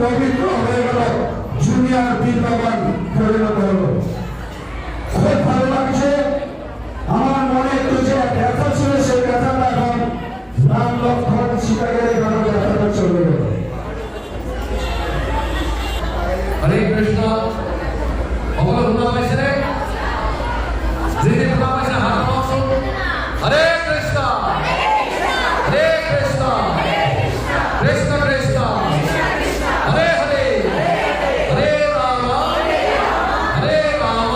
পবিত্র হয়ে গেল, জুনিয়র বীরবাগান পরিণত হলো। খুব ভালো লাগছে। আমার মনে একটু যে ব্যথা ছিল, সেই ব্যথাটা এখন রাম লক্ষ্মণ সীতাকে ব্যথাটা চলে গেল। হরে কৃষ্ণ। সকলে শুনা পাইছে নে? যিনি শুনা পাইছে হাত উঠাওকচোন। হরে কৃষ্ণ হৰে কৃষ্ণ কৃষ্ণ কৃষ্ণ হৰে হৰে হৰে ৰাম হৰে ৰাম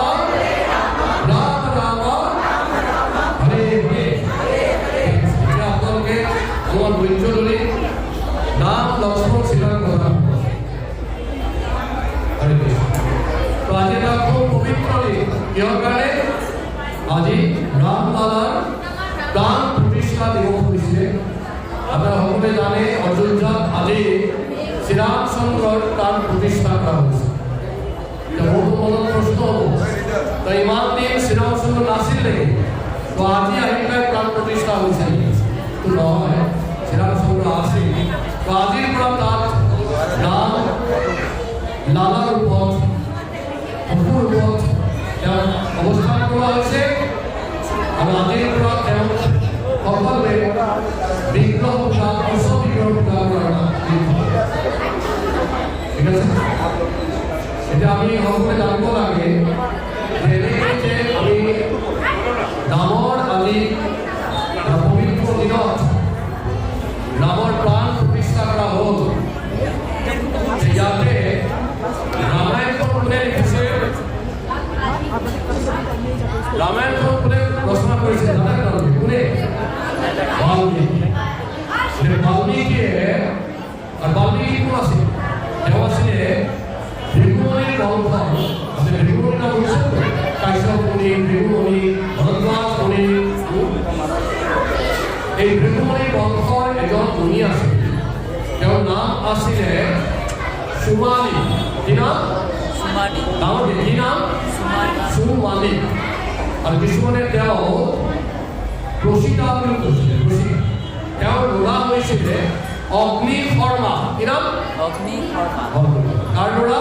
ৰাম ৰাম হৰে হৰে। এতিয়া আপোনালোকে আমাৰ ধৈৰ্য ধৰি ৰাম লক্ষ্মণ সীতাৰ কথা তো আজি এটা খুব পবিত্ৰ দিন। কিহৰ কাৰণে? আজি ৰামলালাৰ প্ৰাণ প্ৰতিষ্ঠা দিৱস হৈছে। আপনাৰা সকলে জানে অযোধ্যাত আজি শ্ৰীৰামচন্দ্ৰৰ প্ৰাণ প্ৰতিষ্ঠা কৰা হৈছে। বহুত মনত প্ৰশ্ন হ'ব, তো ইমান দিন শ্ৰীৰামচন্দ্ৰ নাছিল নেকি? তো আজি আহি পেলাই প্ৰাণ প্ৰতিষ্ঠা হৈছে নেকি? তো নহয়, শ্ৰীৰামচন্দ্ৰ আছিল। তো আজিৰ পৰা তাত ৰাম লালাৰ ৰূপত অসুৰ ৰূপত তেওঁ অৱস্থান কৰা হৈছে। আৰু আজিৰ পৰা তেওঁ সকলোৱে বিগ্ৰহ পূজা, উচ্চ বিগ্ৰহ পূজা কৰাৰ ঠিক আছে। এতিয়া আমি সকলোৱে জানিব লাগে যে আমি ৰামৰ আজি পবিত্ৰ দিনত ৰামৰ প্ৰাণ প্ৰতিষ্ঠা কৰা হ'ল। ইয়াতে ৰামায়ণখন কোনে লিখিছে? ৰামায়ণখন কোনে ৰচনা কৰিছে জানে জানো? কোনে? বাল্মীকি। বাল্মীকিয়ে, আৰ বাল্মীকি কোন আছে? তেওঁ আছিলে ভৃগুমুনিৰ বংশ। আপনি ভৃগুমুনিৰ নাম শুনিছে? কাশ্যপ মুনি, ভৃগুমুনি, ভৰদ্বাজ মুনি। এই ভৃগুমুনিৰ বংশৰ এজন মুনি আছে, তেওঁৰ নাম আছিলে সুমালি। কি নাম? ডাঙৰ কি নাম? সুমালি। আৰু কিছুমানে তেওঁ প্ৰসিতা বুলি কৈছিলে। প্ৰসিতা তেওঁৰ ল'ৰা হৈছিলে অগ্নি শৰ্মা। কি নাম? অগ্নি শৰ্মা। তাৰ ল'ৰা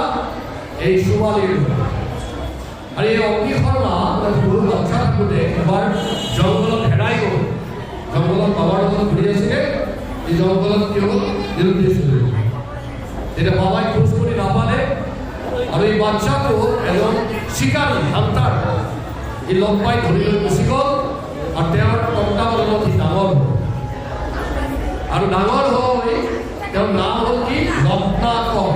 এই সুমালিৰ। আৰু এই অগ্নি শৰ্মা সৰু বাচ্চা থাকোঁতে এবাৰ জংঘলত হেৰাই গ'ল। জংঘলত বাবাৰ লগত ঘূৰি আছিলে, এই জংঘলত কি হ'ল? দিছিল। তেতিয়া বাবাই খোজ কৰি নাপালে, আৰু এই বাচ্চাটো এজন চিকাৰী হান্তাৰ সি লগ পাই ধৰি লৈ গুচি গ'ল। আৰু তেওঁৰ তত্ত্বাৱধানত সি ডাঙৰ হ'ল। আৰু ডাঙৰ হৈ তেওঁৰ নাম হ'ল কি? ৰত্নাকৰ।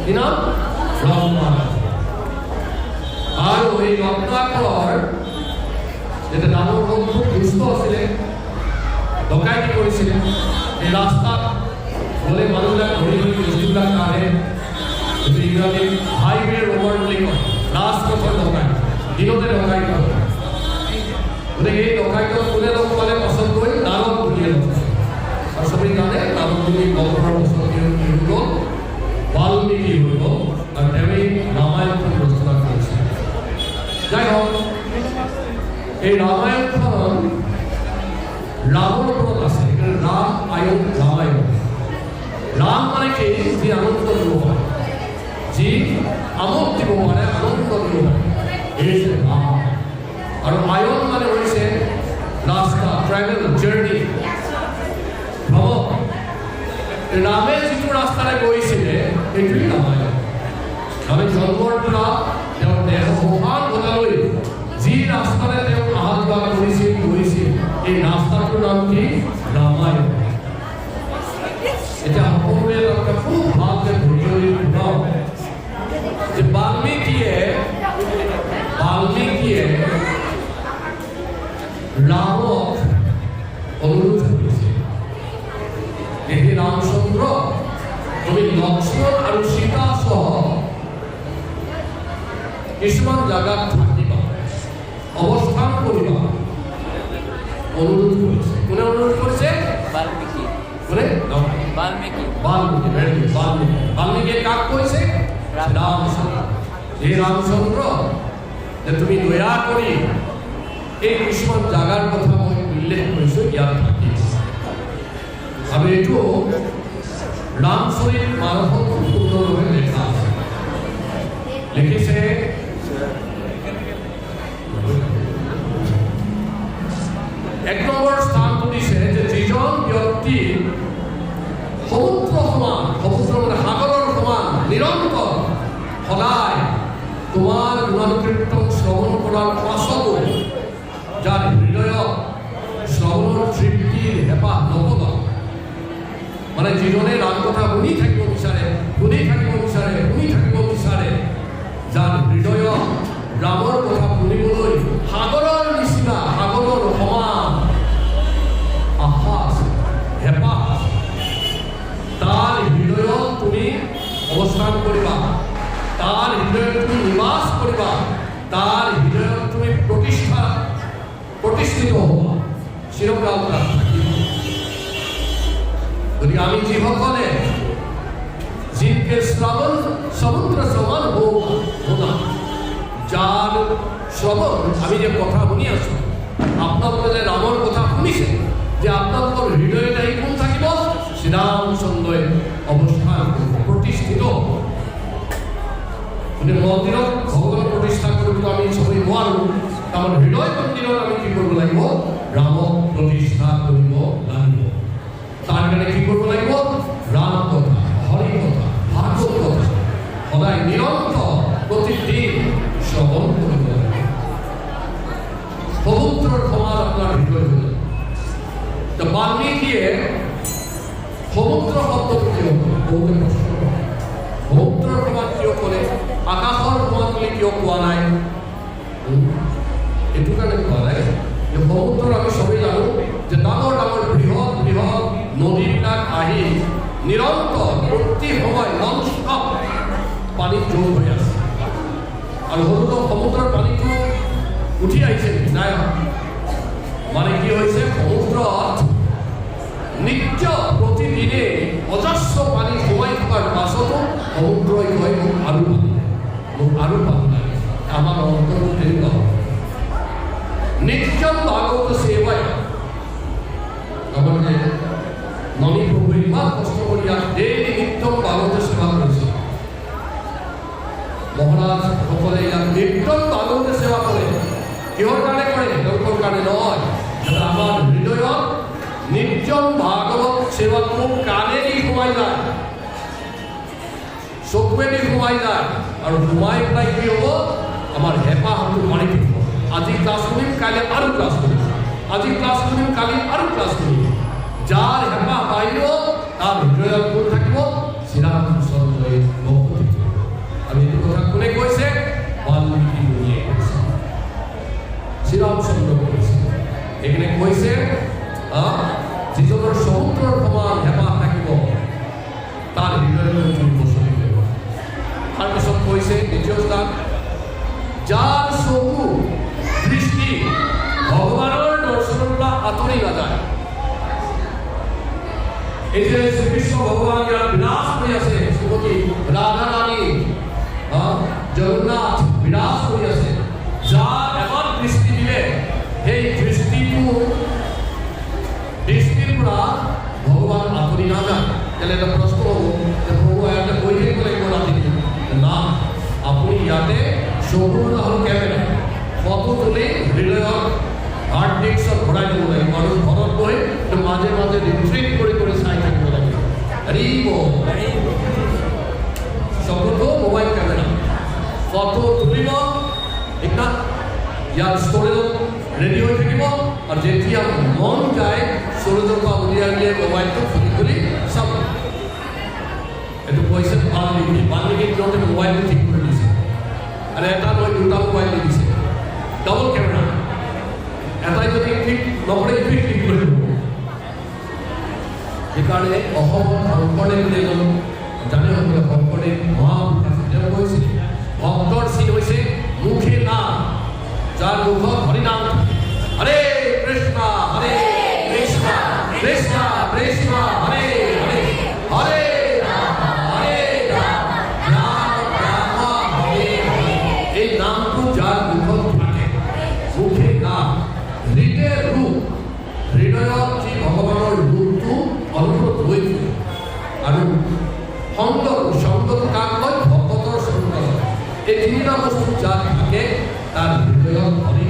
কি নাম? ৰত্নাকৰ। আৰু এই ৰত্নাকৰ যেতিয়া ডাঙৰ হ'ল, খুব দুষ্ট আছিলে, ডকাইতি কৰিছিলে। এই ৰাস্তাত গ'লে মানুহবিলাক ধৰি ধৰি বস্তুবিলাক কাঢ়ে। ইংৰাজীত হাইৱে ৰবাৰ বুলি কয়। ৰাজপথৰ ডকাইত, দিনতে ডকাইত কৰে। গতিকে এই ডকাইতক কোনে লগ পালে? পাছত গৈ নাৰদ মুনিয়ে লগ পালে। আৰু চবেই জানে নাৰদ মুনি গল্পৰ পাছত কি হৈ গ'ল? বাল্মীকি হৈ গ'ল। আৰু তেওঁই ৰামায়ণখন ৰচনা কৰিছিল। যাই হওক, এই ৰামায়ণখন ৰামৰ ওপৰত আছে। ৰাম আয়ন ৰামায়ণ। ৰাম মানে কি? যি আনন্দ দিব পাৰে, যি আমোদ দিব পাৰে, আনন্দ দিব পাৰে, এই হৈছে ৰাম। আৰু আয়ন মানে হৈছে ৰাস্তা, ট্ৰেভেল, জাৰ্ণি, ভ্ৰমণ। ৰামে যিটো ৰাস্তাৰে গৈছিলে সেইটোৱেই ৰামায়ণ। ৰামে জন্মৰ পৰা তেওঁৰ দেহ মহান হোৱালৈ যি ৰাস্তাৰে তেওঁ অহা যোৱা কৰিছিল, গৈছিল, এই ৰাস্তাটোৰ নাম কি? ৰামায়ণ। এতিয়া সকলোৱে তাৰমানে খুব ভালকে ধৰি শুনাও যে বাল্মীকিয়ে ৰামক অনুৰোধ কৰিছে, হে ৰামচন্দ্ৰ, তুমি লক্ষ্মণ আৰু সীতা সহ কিছুমান জাগাত থাকিবা, অৱস্থান কৰিবা অনুৰোধ কৰিছে। কোনে অনুৰোধ কৰিছে? বাল্মীকি। কোনে? বাল্মীকি। বাল্মীকি, বাল্মীকি। বাল্মীকিয়ে কাক কৈছে? ৰামচন্দ্ৰ। এই ৰামচন্দ্ৰ যে তুমি দয়া কৰি এই কিছুমান জাগাৰ কথা মই উল্লেখ কৰিছোঁ, ইয়াত থাকি আৰু এইটো ৰামচৰিত মানসত খুব সুন্দৰভাৱে লেখা আছে। লিখিছে এক নম্বৰ স্থানটো দিছে যে যিজন ব্যক্তি সমুদ্ৰ সমান, সমুদ্ৰ মানে সাগৰৰ সমান নিৰন্তৰ সদায় তোমাৰ গুণকীৰ্তন শ্ৰৱণ কৰাৰ পাছতো যাৰ হৃদয়ত শ্ৰৱণৰ তৃপ্তিৰ হেঁপাহ নপলায়, মানে যিজনে ৰাম কথা শুনি থাকিব বিচাৰে, শুনি থাকিব বিচাৰে, শুনি থাকিব বিচাৰে, যাৰ হৃদয়ত ৰামৰ কথা শুনিবলৈ সাগৰৰ নিচিনা, সাগৰৰ সমান আশা আছে, হেঁপাহ আছে, তাৰ হৃদয়ত তুমি অৱস্থান কৰিবা, তাৰ হৃদয়ত তুমি নিবাস কৰিবা, তাৰ হৃদয়ত তুমি প্ৰতিষ্ঠিত হ'বা, চিৰকাল তাত থাকিব। গতিকে আমি যিসকলে জিনকে শ্ৰৱণ সমুদ্ৰ সমান হোনা, যাৰ শ্ৰৱণ আমি যে কথা শুনি আছোঁ, আপোনালোকে যে ৰামৰ কথা শুনিছে, যে আপোনালোকৰ হৃদয়ত আহি কোন থাকিব? শ্ৰীৰামচন্দ্ৰই অৱস্থান প্ৰতিষ্ঠিত। গতিকে মন্দিৰত ভগৱান প্ৰতিষ্ঠা কৰিবলৈ আমি চবেই নোৱাৰোঁ, আমাৰ হৃদয় মন্দিৰত আমি কি কৰিব লাগিব? ৰামক প্ৰতিষ্ঠা কৰিব লাগিব। তাৰ কাৰণে কি কৰিব লাগিব? ৰাম কথা, হৰি কথা, ভাগৱত কথা সদায় নিৰন্তৰ প্ৰতিদিন শ্ৰৱণ কৰিব লাগিব। সমুদ্ৰৰ সমান আপোনাৰ হৃদয় হৈ যাব। বাল্মীকিয়ে সমুদ্ৰ শব্দটো কিয় কৰে? বহুতে প্ৰশ্ন কৰে। সমুদ্ৰৰ সমান কিয় কৰে? আকাশৰ সমান বুলি কিয় কোৱা নাই? এইটো কাৰণে কোৱা নাই যে সমুদ্ৰ আমি চবেই জানো যে ডাঙৰ ডাঙৰ বৃহৎ বৃহৎ নদীবিলাক আহি নিৰন্তৰ প্ৰতি সময় নন ষ্টপ পানীত যোগ হৈ আছে, আৰু সমুদ্ৰৰ পানীটো উঠি আহিছে নাই? মানে কি হৈছে? সমুদ্ৰত নিত্য প্ৰতিদিনে অজস্ৰ পানী সোমাই থকাৰ পাছতো সমুদ্ৰই কয় মোক আৰু পানী, মোক আৰু পানী লাগে। আমাৰ অন্তৰটো তেনেকুৱা নিত্যম ভাগৱত সেৱায়। তাৰমানে ননী প্ৰভুৱে ইমান কষ্ট কৰি ইয়াত ডেইলি নিত্যম ভাগৱত সেৱা কৰিছে। মহাৰাজসকলে ইয়াত নিত্যম ভাগৱত সেৱা কৰে। কিহৰ কাৰণে কৰে? তেওঁলোকৰ কাৰণে নহয়, আমাৰ হৃদয়ত নিত্যম ভাগৱত সেৱাটো কাণেদি সোমাই যায়, চকুৱেদি সোমাই যায়, আৰু সোমাই পেলাই কি হ'ব? আমাৰ হেঁপাহটো মাৰি থাকিব। আজি ক্লাছ কৰিম, কাইলৈ আৰু ক্লাছ কৰিম, আজি ক্লাছ কৰিম, কালি আৰু ক্লাছ কৰিম। যাৰ হেঁপাহ বাঢ়িব তাৰ হৃদয়ত কোন থাকিব? শ্ৰীৰামচন্দ্ৰই ভক্ত থাকিব। আৰু এইটো কথা কোনে কৈছে? বাল্মীকি মুনিয়ে কৈছে, শ্ৰীৰামচন্দ্ৰ কৈছে। এইখিনি কৈছে যিজনৰ সমুদ্ৰৰ সমান হেঁপাহ থাকিব তাৰ হৃদয়ত বসতি কৰিব। তাৰপিছত কৈছে দ্বিতীয় স্থান, যাৰ চকু দৃষ্টি ভগৱানৰ দৰ্শনৰ পৰা আঁতৰি নাযায়। এই যে শ্ৰীকৃষ্ণ ভগৱান ইয়াত বিৰাজ কৰি আছে, শ্ৰীমতী ৰাধা ৰাণী, জগন্নাথ বিৰাজ কৰি আছে, যাৰ এবাৰ দৃষ্টি দিলে সেই দৃষ্টিৰ পৰা ভগৱান আঁতৰি নাযায়। তেলে এটা প্ৰশ্ন হ'ব যে প্ৰভু ইয়াতে কৈ থাকিব লাগিব ৰাতিটো? না, আপুনি ইয়াতে চকুৰ হ'ল কেমেৰা, ফটো তুলি হৃদয়ত হাৰ্ড ডিস্কত ভৰাই দিব লাগিব, আৰু ঘৰত গৈ মাজে মাজে ৰিট্ৰিট কৰি কৰি চাই থাকিব লাগিব। চকুটো মোবাইল কেমেৰা, ফটো তুলিব, ঠিক না? ইয়াৰ ষ্ট'ৰেজত ৰেডি হৈ থাকিব, আৰু যেতিয়া মন যায় ষ্ট'ৰেজৰ পৰা উলিয়াই উলিয়াই মোবাইলটো খুলি খুলি চাব। এইটো কৈছে বাল্মীকি। বাল্মীকি সিহঁতে মোবাইলটো ঠিক কৰি দিছে, আৰু এটা নহয় দুটা মোবাইল দি দিছে, ডাবল কেমেৰা। এটাই যদি ঠিক নকৰে ইটো ঠিক কৰি দিব। সেইকাৰণে অসমত শংকৰদেৱ বুলি এজন জানে সকলে, শংকৰদেৱ মহাপুৰুষ আছে, তেওঁ কৈছিল ভক্তৰ চিন হৈছে মুখত হৰিনাম হৰে কৃষ্ণ কৃষ্ণ কৃষ্ণ হৰে হৰে হৰে ৰাম ৰাম ৰাম হৰে হৰে। এই নামটো যাৰ মুখত থাকে মুখে নাম হৃদয় ৰূপ হৃদয়ত যি ভগৱানৰ ৰূপটো অনুভৱ হৈ থাকে আৰু সংগটো কাক কয় ভকতৰ সংগ। এই তিনিটা বস্তু যাৰ থাকে তাৰ হৃদয়ত হৰি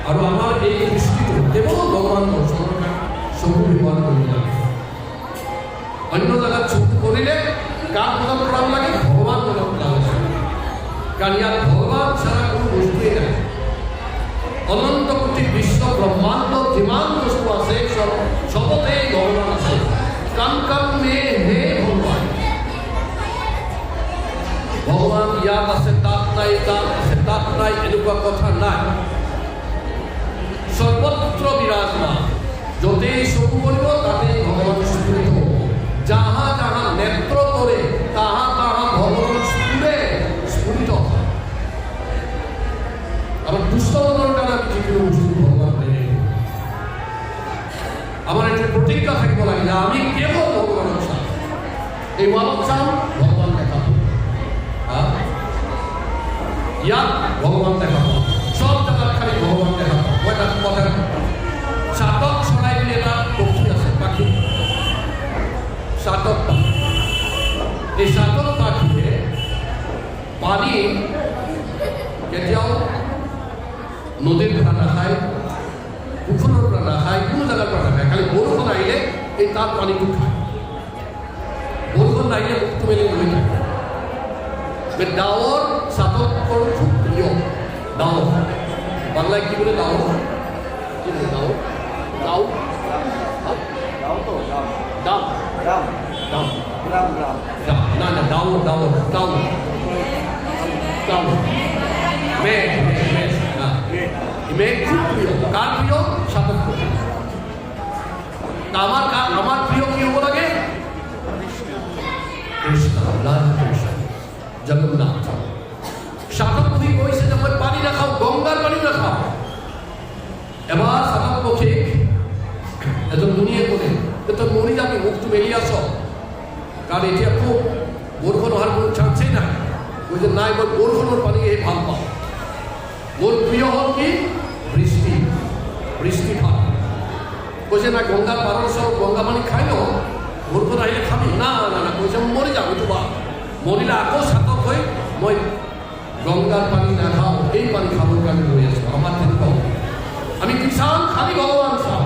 আৰু আমাৰ এই দৃষ্টিটো কেৱল ভগৱান দৰ্শনৰ কাৰণে চকু ব্যৱহাৰ কৰিব লাগে। অন্য জেগাত চকু কৰিলে কাক মনত পেলাব লাগে ভগৱান মনত পেলাব লাগে, কাৰণ ইয়াত ভগৱান ছাড়া কোনো বস্তুৱেই নাই। অনন্ত কোটি বিশ্ব ব্ৰহ্মাণ্ড যিমান বস্তু আছে চবতে ভগৱান আছে। কাম কাম মে হে ভগৱান, ভগৱান ইয়াত আছে তাত নাই, তাত আছে তাত নাই, এনেকুৱা কথা নাই। সৰ্বত্ৰ বিৰাজমান, যতেই চকু কৰিব তাতেই ভগৱান স্ফুৰিত হ'ব। যাহা যাহা নেত্ৰ কৰে তাহা তাহা ভগৱান স্ফুৰিত হয়। আমাৰ দুষ্টজনৰ কাৰণে আমি যিকোনো বস্তু ভগৱান মেনে আমাৰ এইটো প্ৰতিজ্ঞা থাকিব লাগে যে আমি কেৱল ভগৱানক চাম। এই ৱালত চাম ভগৱান দেখা পাম, ইয়াত ভগৱান দেখা পাম, সব জায়গাত খালি ভগৱান দেখা পাম। মই তাত কথা চাতক চৰাই বুলি এটা পক্ষী আছে, পাখি চাতক পাখি। এই চাতক পাখিয়ে পানী কেতিয়াও নদীৰ পৰা নাখায়, পুখুৰৰ পৰা নাখায়, কোনো জেগাৰ পৰা নাখায়। খালি বৰষুণ আহিলে এই তাত পানীটো খায়, বৰষুণ নাহিলে মুখটো মেলি লৈ থাকে। ডাৱৰ চাতকৰ খুব প্ৰিয়। ডাৱৰ বাংলায় কি বলে? ডাৱৰ কি বলে? ডাৱৰ ডাউ না না ডাউর ডাউর ডাউর ডাউর মেঘ মেঘ খুব প্রিয়। কার প্রিয়? সাধক। আমার প্রিয় কি হবো লাগে? কৃষ্ণ, রাধা কৃষ্ণ, জগন্নাথ। সাধক পক্ষী কইছে যে মই পানী নাখাও, গঙ্গার পানী নাখাও। এবার সাধক পক্ষী এজন মুনিয়ে বলে তো মরি যাবি, মুখটো মেলি আছ, কারণ এতিয়া খুব বৰষুণ অহাৰ কোনো চান্সেই নাই। কৈছে নাই, মই বৰষুণৰ পানীহে ভাল পাওঁ। মোৰ প্ৰিয় হ'ল কি? বৃষ্টি, বৃষ্টিপাত। কৈছে না গংগাৰ পাৰৰ ওচৰত গংগা পানী খাই ন, বৰষুণ আহিলে খাবি? না না না, কৈছে মৰি যাম, এইটো বা মৰিলে আকৌ চাতক হৈ মই গংগাৰ পানী নাখাওঁ, এই পানী খাবৰ কাৰণে লৈ আছোঁ। আমাৰ তেনেকুৱা আমি কি চাম? খালি ভগৱান চাম।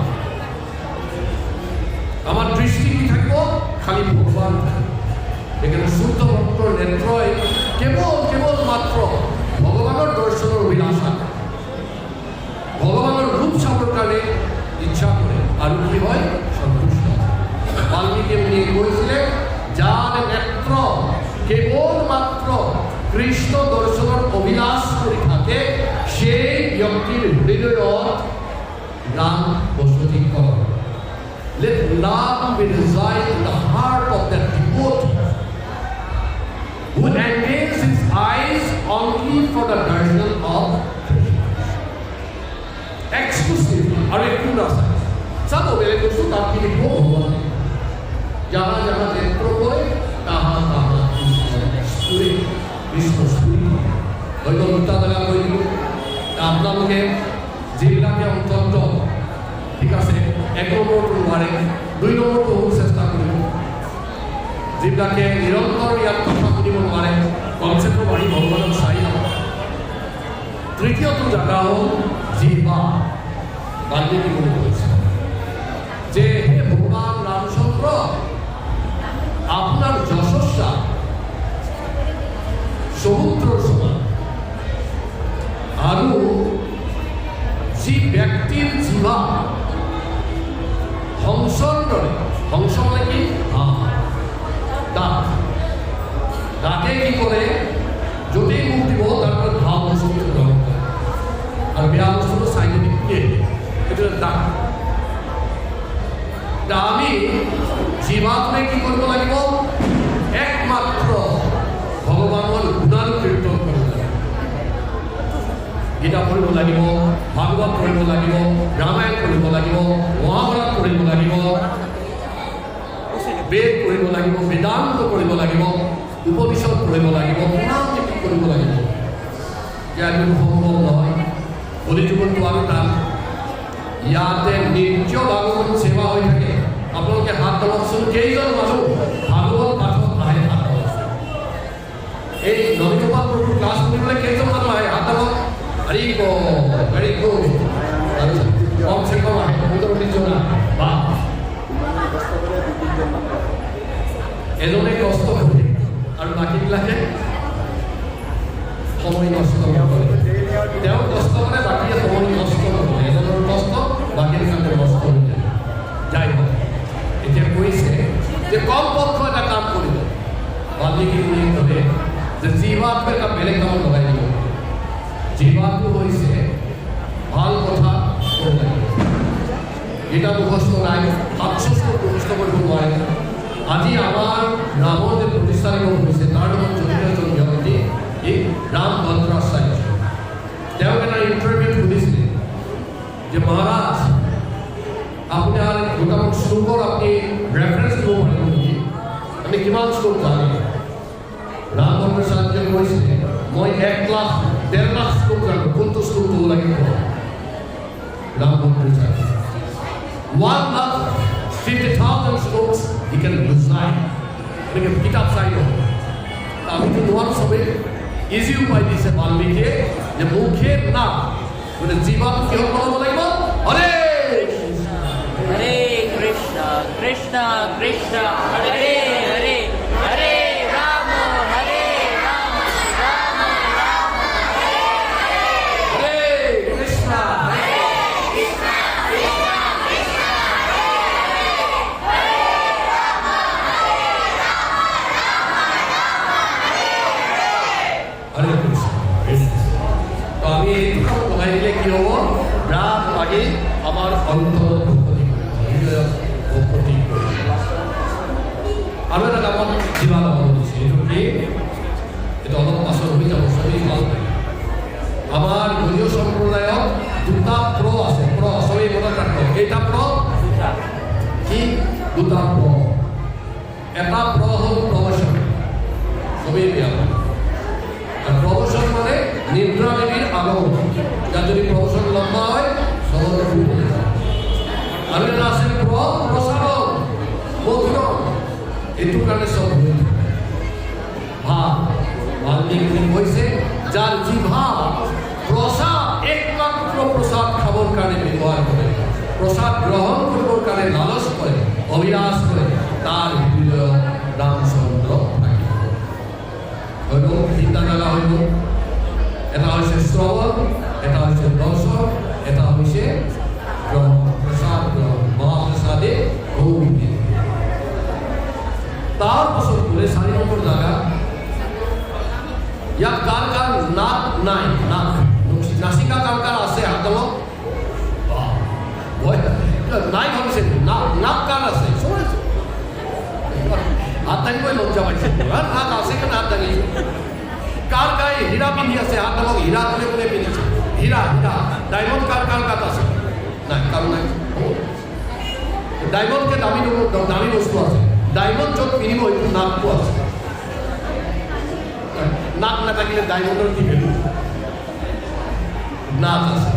আমার দৃষ্টি কি থাকবো? খালি ভগবান। এখানে শুদ্ধ ভক্তর নেত্রই কেবল মাত্র ভগবানের দর্শনের অভিলাষা, ভগবানের রূপ চাপর কারণে ইচ্ছা করে, আর কি হয়? সন্তুষ্ট। বাল্মীকি উনি কইছিলেন যার নেত্র কেবল মাত্র কৃষ্ণ দর্শনের অভিলাষ করে থাকে, সেই ব্যক্তির হৃদয়ত রাম বসতি করে। Let love reside in the heart of that devotee who engages his eyes only for the darshan of Krishna. Exclusively, और एक पूरा सा सब मेरे दोस्तों ताकि लिखो भगवान जहाँ जहाँ नेत्र होए तहाँ तहाँ पूरे विश्व पूरी वही तो मुद्दा लगा कोई नहीं। अपना मुझे जिला के अंतर्गत ঠিক আছে, 1 নম্বৰটো নোৱাৰে, 2 নম্বৰটো চেষ্টা কৰিব। যিবিলাকে নিৰন্তৰ ইয়াত কথা শুনিব নোৱাৰে, কনচেপ্টটো বাঢ়ি ভগৱানক চাই নাপায়। তৃতীয়টো জাগা হ'ল জিহ্বা। বাল্মীকি বুলি কৈছে যে হে ভগৱান ৰামচন্দ্ৰ, আপোনাৰ যশস্যা সমুদ্ৰৰ সমান, আৰু যি ব্যক্তিৰ জিহ্বা হংসৰ দৰে, হংস মানে কি? দাঁত। দাঁতে কি কৰে? যতেই মুখ দিব তাৰ পৰা ভাল বস্তুটো গ্ৰহণ কৰে, আৰু বেয়া বস্তুটো চাইডে দিয়ে। সেইটো দাঁত। আমি জিহ্বাটোৱে কি কৰিব লাগিব? একমাত্ৰ ভগৱানৰ গুণানুকীৰ্তন গীতা পঢ়িব লাগিব, ভাগৱত পঢ়িব লাগিব, ৰামায়ণ পঢ়িব লাগিব, মহাভাৰত পঢ়িব লাগিব, বেদ পঢ়িব লাগিব, বেদান্ত পঢ়িব লাগিব, উপনিষদ পঢ়িব লাগিব, কিমান কি কৰিব লাগিব। ইয়াত সম্ভৱ নহয়। কলিযুগতো আৰু তাত ইয়াতে নিত্য ভাগৱত সেৱা হৈ থাকে। আপোনালোকে হাত তলকচোন, কেইজন মানুহ ভাগৱত পাঠত আহে হাত তলকচোন। এই নৱীনপাল প্ৰভুৰ ক্লাছ কৰিবলৈ কেইজন মানুহ আহে হাত তলক? Very good. কমচে কম আহে 15-20 জন বা এজনে কষ্ট কৰে আৰু বাকীবিলাকে সময় নষ্ট নকৰে। তেওঁ কষ্ট কৰে, বাকীয়ে সময় নষ্ট নকৰে। এজনৰ কষ্ট বাকীৰ কাৰণে নষ্ট হৈ যায়। যাই হওক, এতিয়া কৈছে যে কম পক্ষ এটা কাম কৰিব। বাল্মীকি বুলি ক'লে যে জিভাটো এটা বেলেগ কামত লগাই দিব। জিভাটো হৈছে ভাল কথা ক'ব লাগিব। এটা মুখস্থ নাই, 700 মুখস্থ কৰিব নোৱাৰে। আজি আমাৰ ৰামৰ যে প্ৰতিষ্ঠা হৈছে তাৰ লগত জড়িত এজন ব্যক্তি এই ৰাম ভদ্ৰাচাৰ্য। তেওঁক এটা ইণ্টাৰভিউত সুধিছিলে যে মহাৰাজ আপোনাৰ দুটামান শ্লোকৰ আপুনি ৰেফাৰেঞ্চ দিব পাৰিব নেকি? আমি কিমান শ্লোক জানে? ৰাম ভদ্ৰাচাৰ্যই কৈছিলে মই 1,00,000-1.5 লাখ শ্লোক জানো। কোনটো শ্লোক ক'ব লাগিব? ৰাম ভদ্ৰাচাৰ্য 1,50,000 শ্লোক he can recite. এনেকৈ কিতাপ চাই লওঁ। আমিতো নোৱাৰোঁ চবেই। ইজি উপায় দিছে বাল্মীকিয়ে যে মুখে না মানে জীৱাত কিহত বনাব লাগিব? হৰে Hare Krishna, Krishna Krishna, Hare Hare, Hare Rama, Hare Rama, Rama Rama, Hare Krishna হরে কৃষ্ণ। তো আমি এই দুটা লগাই দিলে কি হ'ব? ৰাগ লাগি আমাৰ অন্তৰত ভক্তি হৃদয়ত ভক্তি কৰিব। আৰু এটা কামত জিভা লগাব দিছে। এইটো কি? এইটো অলপ পাছত হৈ যাব, চবেই ভাল লাগে। আমাৰ গৌড়ীয় সম্প্ৰদায়ত দুটা প্ৰ আছে। প্ৰ চবেই মনত ৰাখক। কেইটা প্ৰ? কি? দুটা প্ৰ। এটা প্ৰ হ'ল প্ৰবচন। চবেই বেয়া পায়। আর প্রবচন মানে নিদ্রা দেবীর আগমন। যার যদি প্রবচন লম্বা হয় সহজে ফুটে যায়। আর এটা আছে প্রসারণ, মধুরণ। এইটো কাৰণে সব হয়ে থাকে। ভাব বাল্মীকি কৈছে যাৰ জিভা প্ৰসাদ একমাত্ৰ প্ৰসাদ খাবাৰ কাৰণে ব্যবহাৰ কৰে, প্ৰসাদ গ্ৰহণ কৰবাৰ কাৰণে লালস করে, অভিলাষ করে, তার হৃদয় রামচন্দ্র থাকে। হইল তিনটা জায়গা হইল। এটা হচ্ছে শ্রবণ, এটা হচ্ছে দর্শন, এটা হচ্ছে গ্রহণ, প্রসাদ গ্রহণ। মহাপ্রসাদে গৌরী। তার বছর করে 4 নম্বর জায়গা ইয়াত কার কার নাক নাই? নাক নাসিকা কার কার আছে? হাত নাই ভাবিছে। নাক কার আছে? হাত দাঙিবই লজ্জা পাইছে। নাক আছে কেন হাত দাঙিছে? কার গায়ে হীরা পিন্ধি আছে? হাত দাঙক। হীরা কোনে কোনে পিন্ধিছে? হীরা হীরা ডায়মন্ড কার কার কাত আছে? নাই, কারো নাই। ডায়মন্ডকে দামী বস্তু আছে। ডায়মন্ড য'ত পিন্ধিব এইটো নাকটো আছে। নাক নাথাকিলে ডায়মন্ডৰ কি ভেলু? নাক আছে।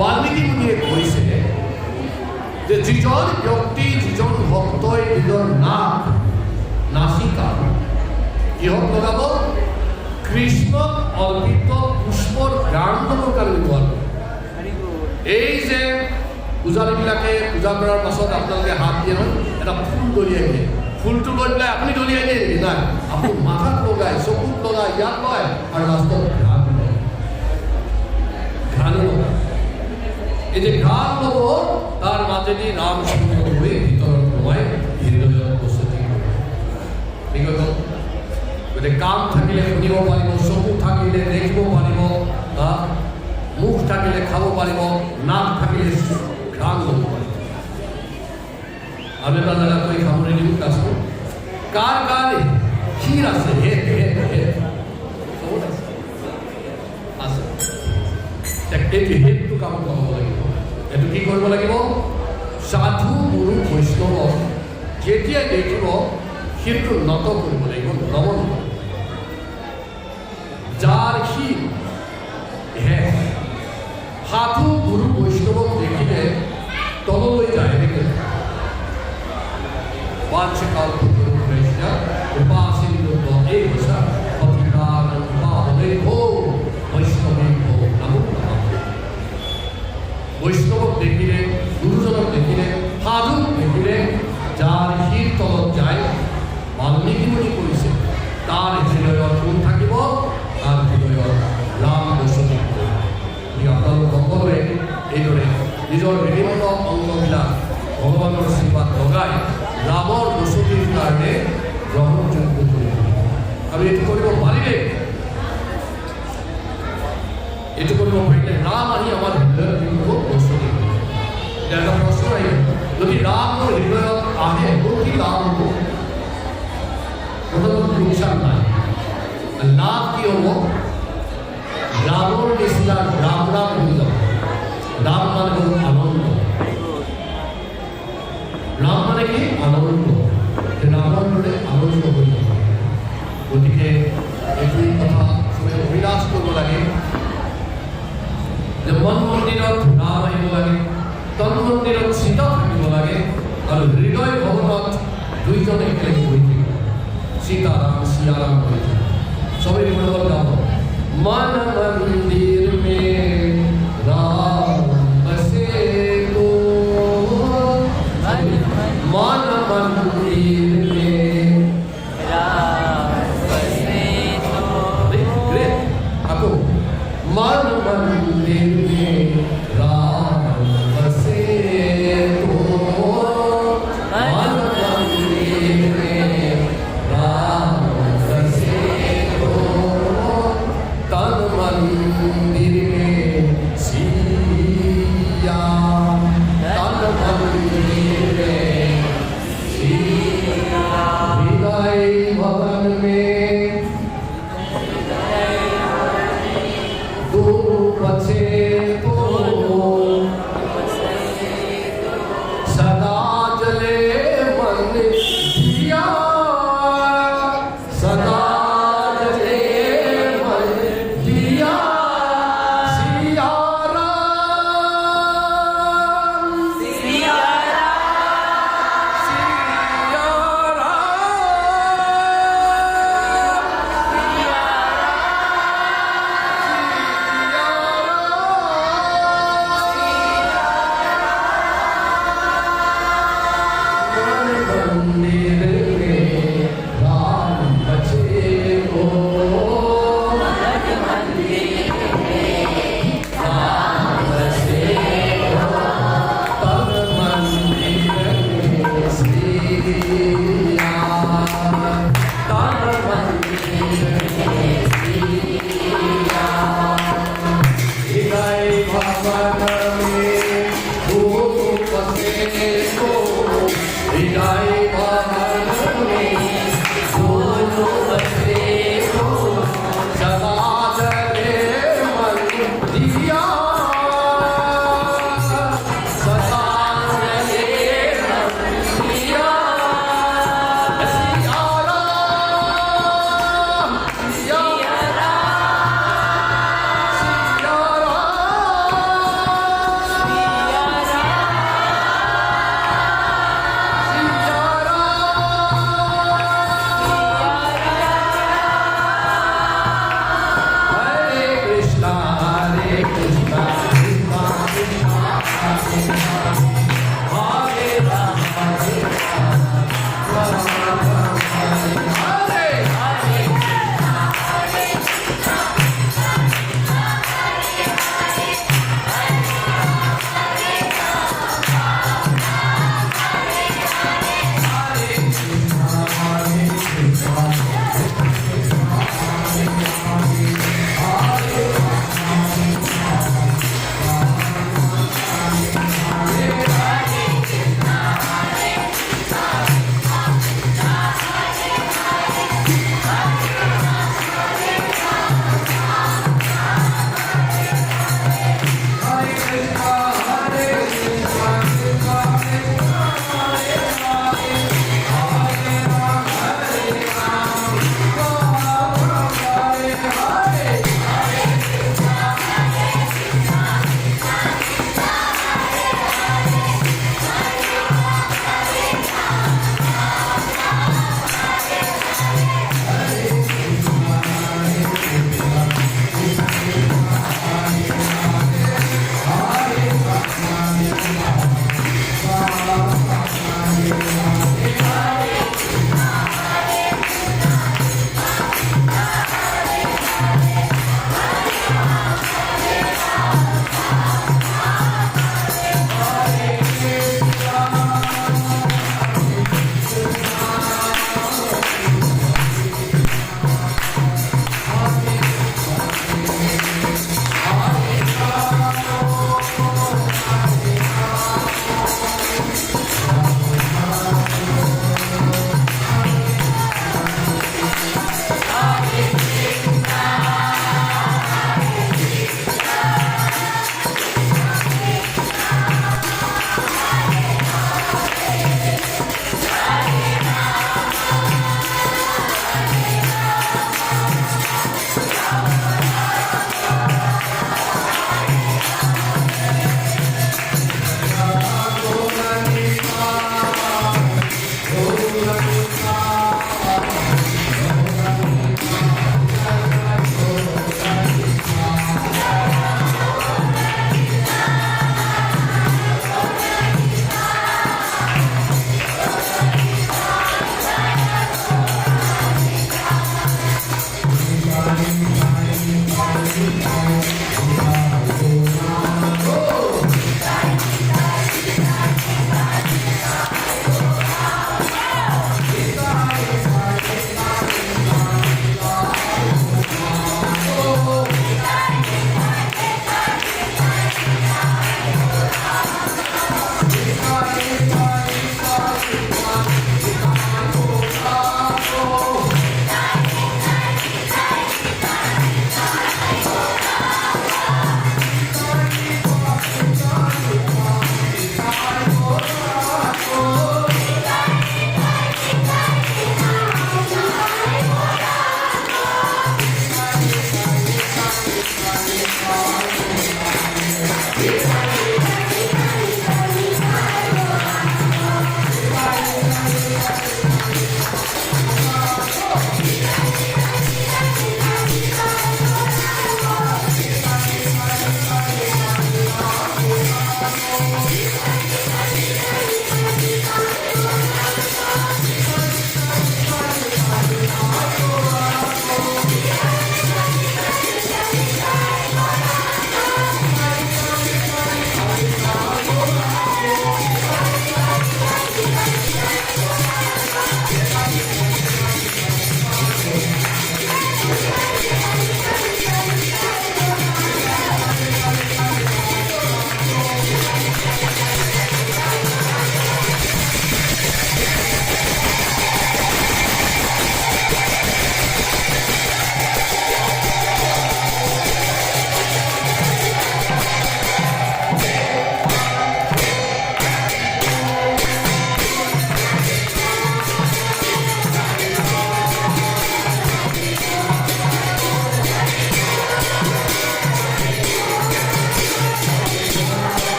বাল্মীকি মুনিয়ে কৈছে যে যিজন ব্যক্তি, যিজন ভক্তই নিজৰ নাক নাসিকা কিহত লগাব? কৃষ্ণক অৰ্পিত পুষ্পৰ গান ল'বৰ কাৰণে ব্যৱহাৰ কৰে। এই যে পূজাৰীবিলাকে পূজা কৰাৰ পাছত আপোনালোকে হাত দিয়ে নহয়, এটা ফুল দলিয়াই দিয়ে। ফুলটো লৈ পেলাই আপুনি দলিয়াই দিয়ে নেকি? নাই, আপুনি মাথাত লগায়, চকুত লগায়, ইয়াত লগায় আৰু লাষ্টত ঘান লগায়। ঘান লগায়। এই যে ঘান ল'ব তাৰ মাজেদি ৰাম চন্দ্ৰ হৈ ভিতৰত সোমাই হৃদয়ত বসতি কৰে। ঠিক হৈ গ'ল? গতিকে কাম থাকিলে শুনিব পাৰিব, চকু থাকিলে দেখিব পাৰিব, মুখ থাকিলে খাব পাৰিব, নাক থাকিলে ঘ্ৰাণ ল'ব পাৰিব। আৰু এটা জেগা কৈ সামৰি দিওঁ ক্লাছটো। কাৰ কাৰ শিৰ আছে? হেড হেড হেড চবত আছে। এইটো সেইটো কাম কৰিব লাগিব। এইটো কি কৰিব লাগিব? সাধু গুৰু বৈষ্ণৱক যেতিয়া দেখিব সেইটো নত কৰিব লাগিব, নমন কৰিব। যাৰ সি হে সাধু গুৰু বৈষ্ণৱক দেখিলে তললৈ যায় দেখে বাঞ্চকাল্পতৰু কৃষ্ণ উপাসিন্দুত এই ভাষা অধিকাৰণ পাবলে ভো বৈষ্ণবে ভো নমো নমঃ। বৈষ্ণৱক দেখিলে, গুৰুজনক দেখিলে, সাধুক দেখিলে যাৰ শিৰ তলত যায়, বাল্মীকি মুনি কৈছে তাৰ হৃদয়ত কোন থাকিব? তাৰ হৃদয়ত ৰাম বসতি। আপোনালোক সকলোৱে এইদৰে নিজৰ বিভিন্ন অংগবিলাক ভগৱানৰ আশীৰ্বাদ লগাই ৰামৰ বসতিৰ কাৰণে গ্ৰহণযোগ্য কৰিব। আৰু এইটো কৰিব পাৰিলে ৰাম আহি আমাৰ হৃদয়ত কিন্তু বসতি কৰিব। এতিয়া এটা প্ৰশ্ন আহিব, যদি ৰাম মোৰ হৃদয়ত আহে মোৰ কি লাভ হ'ব? প্ৰথমত লোকচান নাই। লাভ কি হ'ব? ৰামৰ নিচিনা ৰাম ৰাম হৈ যাব। ৰাম মানে হ'ল আনন্দ। ৰাম মানে কি? আনন্দ। ৰামৰ দৰে আনন্দ হৈ যাব। গতিকে এইটোৱেই কথা চবে অভিলাষ কৰিব লাগে যে মন মন্দিৰত ৰাম আহিব লাগে, তন মন্দিৰত সীতা থাকিব লাগে, আৰু হৃদয় ভৱনত দুইজন একেলগে হৈ থাকিব। সীতাৰাম সিয়াৰাম হৈ থাকিব। সবে মনোবল গাব। मन मंदिर में राम बसे तो, मन मंदिर में राम बसे तो। ग्रेट। आपको मन मंदिर में राम बसे तो, मन मंदिर में राम बसे तो, तन मंदिर में सिया, तन मंदिर में सिया, हृदय भवन में दोनों बचे तो, सदा जले मन दिया, सदा जले मन दिया, सिया राम, सिया सिया राम, मन मंदिर